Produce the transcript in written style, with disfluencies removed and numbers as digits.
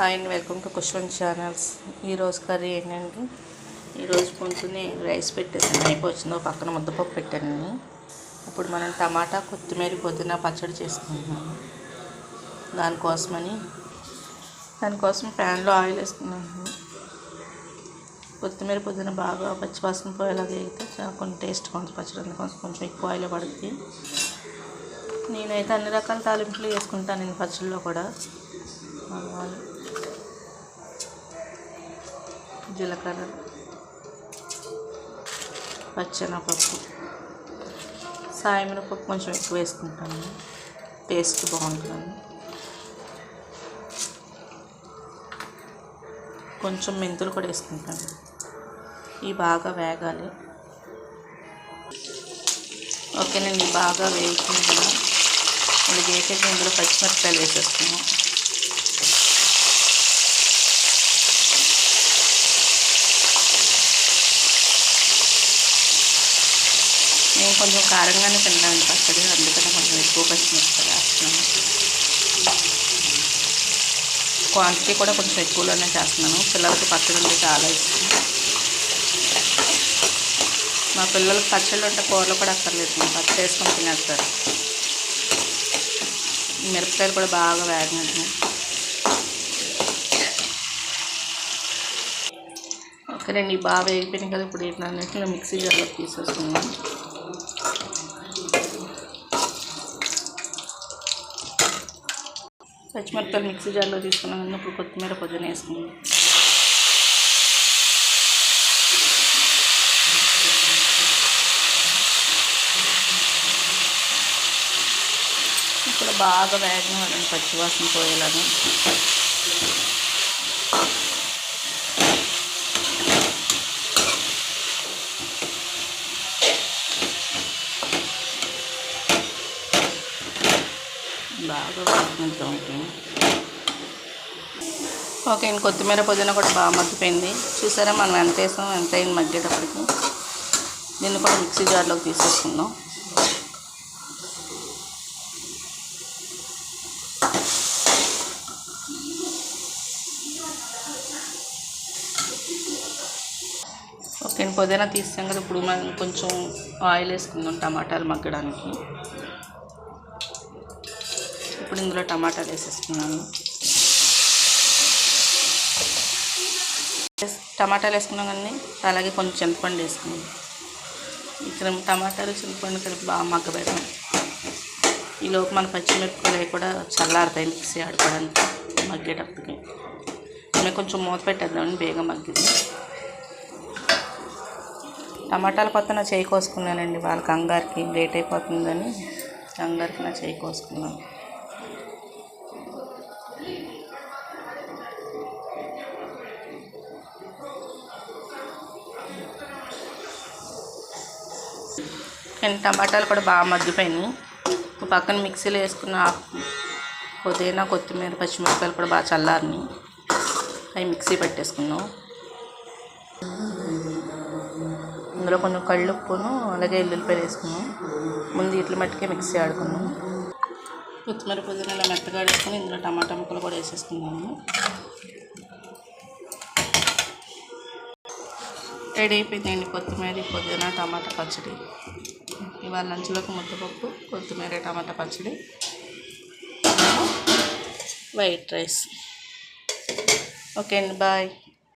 Hi and welcome to Kushwan channels. ఈరోజు curry ఏంటంటే ఈరోజు పొంతుని రైస్ పెట్టేసాను, అయిపోతుందో పక్కన ముద్దపప్పు పెట్టాను. ఇప్పుడు మనం టమాటా కొత్తిమీర పుదీనా పచ్చడి చేసుకుంటున్నాము. దానికోసం ప్యాన్లో ఆయిల్ వేసుకున్నాను. కొత్తిమీర పుదీనా బాగా పచ్చివాసన పోయేలాగా అయితే కొంచెం టేస్ట్ కొంచెం పచ్చడి, అందుకోసం కొంచెం ఎక్కువ ఆయిల్ పడుతుంది. నేనైతే అన్ని రకాల తాలింపులు వేసుకుంటాను నేను పచ్చడిలో కూడా. జీలకర్ర, పచ్చెనపప్పు, సాయమినపప్పు కొంచెం ఎక్కువ వేసుకుంటాను, టేస్ట్ బాగుంటుంది. కొంచెం మెంతులు కూడా వేసుకుంటాను. ఇవి బాగా వేగాలి. ఓకేనండి, బాగా వేగుతుంది కదా. ఇది వేగేది ఇందులో పచ్చిమిరపకాయలు వేసేస్తున్నాం. నేను కొంచెం కారంగానే తిన్నాను పచ్చడి, అందుకని కొంచెం ఎక్కువ పచ్చిమిరపకాయలు వేస్తున్నాను. క్వాంటిటీ కూడా కొంచెం ఎక్కువలోనే చేస్తున్నాను. పిల్లలకి పచ్చడి అంటే చాలా ఇష్టం. మా పిల్లలకి పచ్చళ్ళు అంటే కూరలు కూడా అక్కర్లేదు, పచ్చడి వేసుకొని తినేస్తారు. మిరపకాయలు కూడా బాగా వేగనండి. ఓకేనండి, బాగా వేగిపోయినాయి కదా. ఇప్పుడు వీటినన్నింటిలో మిక్సీ జార్లోకి తీసేస్తున్నాను. పచ్చిమిరపకాయలు మిక్సీ జార్లో తీసుకున్నాను. ఇప్పుడు కొత్తిమీర పుదీనా వేసుకున్నాను. ఇప్పుడు బాగా వేగన వాళ్ళని పచ్చివాసన పోయేలాగా. బాగా వేగినంత ఉంటుంది. ఓకే, ఇంక కొత్తిమీర పుదీనా కూడా బాగా మగ్గిపోయింది. చూసారా మనం ఎంత వేసాం, ఎంత అయింది మగ్గేటప్పటికి. దీన్ని కూడా మిక్సీ జార్లోకి తీసేసుకుందాం. ఓకే, పుదీనా తీసాం కదా. ఇప్పుడు మనం కొంచెం ఆయిల్ వేసుకుందాం టమాటాలు మగ్గడానికి. ఇప్పుడు ఇందులో టమాటాలు వేసేసుకున్నాను. టమాటాలు వేసుకున్నాం కానీ అలాగే కొంచెం చింతపండు వేసుకున్నాం. ఇక్కడ టమాటాలు చింతపండు కలిపి బాగా మగ్గబెడతాం. ఈలోపు మన పచ్చిమిరపకాయలు కూడా చల్లారుతాయి మిక్సీ ఆడుకోవడానికి మగ్గేటప్పటికి. మేము కొంచెం మూత పెట్టేద్దామని బేగా మగ్గింది. టమాటాల కొత్త నా చేయి కోసుకున్నానండి. వాళ్ళ కంగారికి లేట్ అయిపోతుందని కంగారికి నా చేయి కోసుకున్నాను. కానీ టమాటాలు కూడా బాగా మగ్గిపోయినాయి. పక్కన మిక్సీలో వేసుకున్న పుదీనా కొత్తిమీర పచ్చిమిరపకాయలు కూడా బాగా చల్లారినాయి. అవి మిక్సీ పెట్టేసుకున్నాం. ఇందులో కొంచెం కళ్ళుప్పును అలాగే ఎల్లుల్లిపాయలు వేసుకున్నాం. ముందు ఇట్ల మట్టుకే మిక్సీ ఆడుకున్నాం. కొత్తిమీర పుదీనా ఇలా మెత్తగా వేసుకొని ఇందులో టమాటా ముక్కలు కూడా వేసేసుకున్నాము. రెడీ అయిపోయిందండి కొత్తిమీర పుదీనా టమాటా పచ్చడి. ఇవాళ లంచ్లోకి ముద్దపప్పు, కొత్తిమీర టమాటా పచ్చడి, వైట్ రైస్. ఓకే అండి, బాయ్.